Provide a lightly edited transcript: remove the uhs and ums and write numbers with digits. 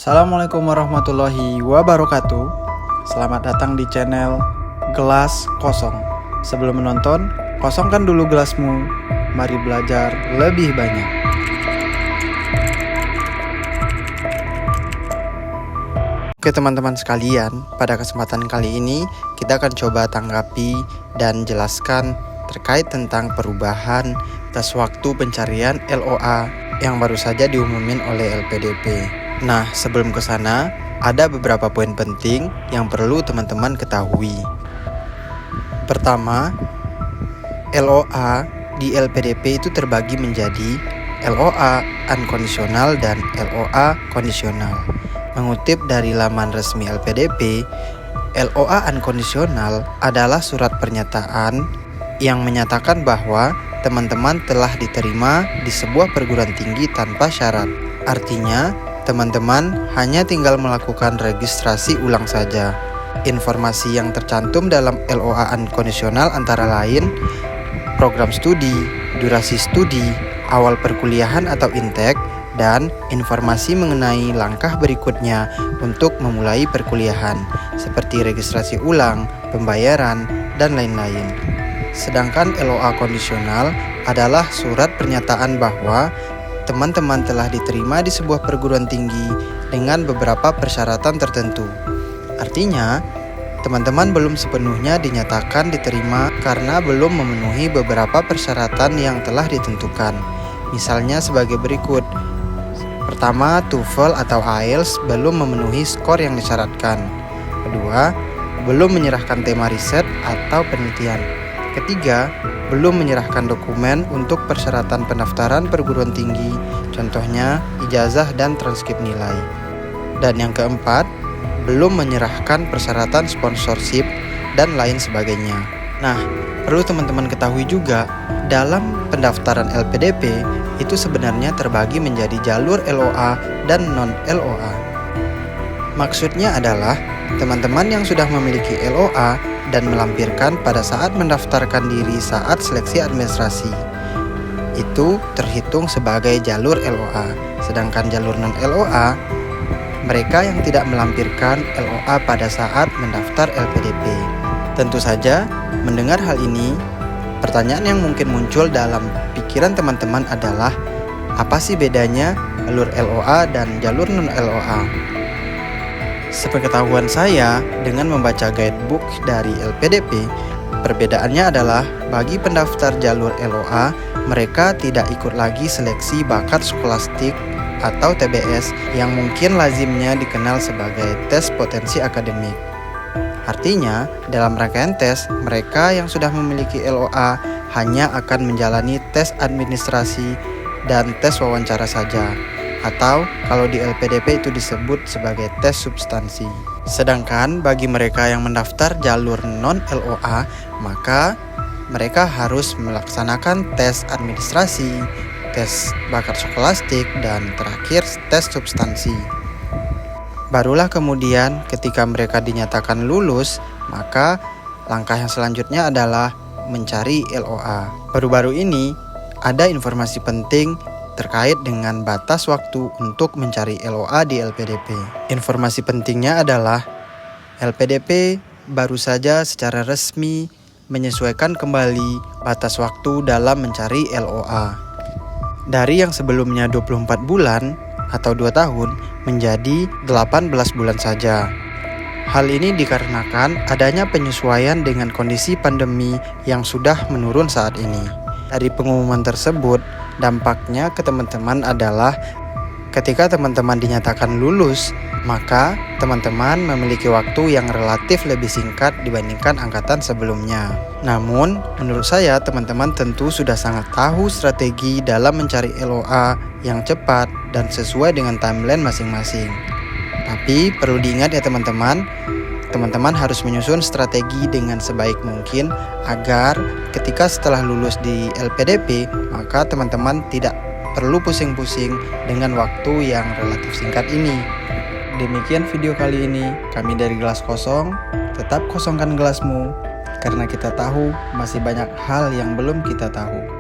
Assalamualaikum warahmatullahi wabarakatuh. Selamat datang di channel Gelas Kosong. Sebelum menonton, kosongkan dulu gelasmu. Mari belajar lebih banyak. Oke teman-teman sekalian, pada kesempatan kali ini kita akan coba tanggapi dan jelaskan terkait tentang perubahan batas waktu pencarian LOA yang baru saja diumumin oleh LPDP. Nah, sebelum ke sana, ada beberapa poin penting yang perlu teman-teman ketahui. Pertama, LOA di LPDP itu terbagi menjadi LOA unkondisional dan LOA kondisional. Mengutip dari laman resmi LPDP, LOA unkondisional adalah surat pernyataan yang menyatakan bahwa teman-teman telah diterima di sebuah perguruan tinggi tanpa syarat. Artinya, teman-teman hanya tinggal melakukan registrasi ulang saja. Informasi yang tercantum dalam LOA unkondisional antara lain program studi, durasi studi, awal perkuliahan atau intek, dan informasi mengenai langkah berikutnya untuk memulai perkuliahan, seperti registrasi ulang, pembayaran, dan lain-lain. Sedangkan LOA kondisional adalah surat pernyataan bahwa teman-teman telah diterima di sebuah perguruan tinggi dengan beberapa persyaratan tertentu. Artinya, teman-teman belum sepenuhnya dinyatakan diterima karena belum memenuhi beberapa persyaratan yang telah ditentukan. Misalnya sebagai berikut. Pertama, TOEFL atau IELTS belum memenuhi skor yang disyaratkan. Kedua, belum menyerahkan tema riset atau penelitian. Ketiga, belum menyerahkan dokumen untuk persyaratan pendaftaran perguruan tinggi, contohnya ijazah dan transkrip nilai. Dan yang keempat, belum menyerahkan persyaratan sponsorship dan lain sebagainya. Nah, perlu teman-teman ketahui juga, dalam pendaftaran LPDP itu sebenarnya terbagi menjadi jalur LOA dan non-LOA. Maksudnya adalah, teman-teman yang sudah memiliki LOA dan melampirkan pada saat mendaftarkan diri saat seleksi administrasi itu terhitung sebagai jalur LOA. Sedangkan jalur non-LOA, mereka yang tidak melampirkan LOA pada saat mendaftar LPDP. Tentu saja, mendengar hal ini, pertanyaan yang mungkin muncul dalam pikiran teman-teman adalah, apa sih bedanya jalur LOA dan jalur non-LOA? Sepengetahuan saya, dengan membaca guidebook dari LPDP, perbedaannya adalah bagi pendaftar jalur LOA, mereka tidak ikut lagi seleksi bakat skolastik atau TBS yang mungkin lazimnya dikenal sebagai tes potensi akademik. Artinya, dalam rangkaian tes, mereka yang sudah memiliki LOA hanya akan menjalani tes administrasi dan tes wawancara saja. Atau kalau di LPDP itu disebut sebagai tes substansi. Sedangkan bagi mereka yang mendaftar jalur non-LOA, maka mereka harus melaksanakan tes administrasi, tes bakat skolastik, dan terakhir tes substansi. Barulah kemudian ketika mereka dinyatakan lulus, maka langkah yang selanjutnya adalah mencari LOA. Baru-baru ini ada informasi penting terkait dengan batas waktu untuk mencari LOA di LPDP. Informasi pentingnya adalah LPDP baru saja secara resmi menyesuaikan kembali batas waktu dalam mencari LOA. Dari yang sebelumnya 24 bulan atau 2 tahun menjadi 18 bulan saja. Hal ini dikarenakan adanya penyesuaian dengan kondisi pandemi yang sudah menurun saat ini. Dari pengumuman tersebut, dampaknya ke teman-teman adalah ketika teman-teman dinyatakan lulus, maka teman-teman memiliki waktu yang relatif lebih singkat dibandingkan angkatan sebelumnya. Namun, menurut saya teman-teman tentu sudah sangat tahu strategi dalam mencari LOA yang cepat dan sesuai dengan timeline masing-masing. Tapi perlu diingat ya teman-teman harus menyusun strategi dengan sebaik mungkin agar ketika setelah lulus di LPDP, maka teman-teman tidak perlu pusing-pusing dengan waktu yang relatif singkat ini. Demikian video kali ini, kami dari Gelas Kosong. Tetap kosongkan gelasmu, karena kita tahu masih banyak hal yang belum kita tahu.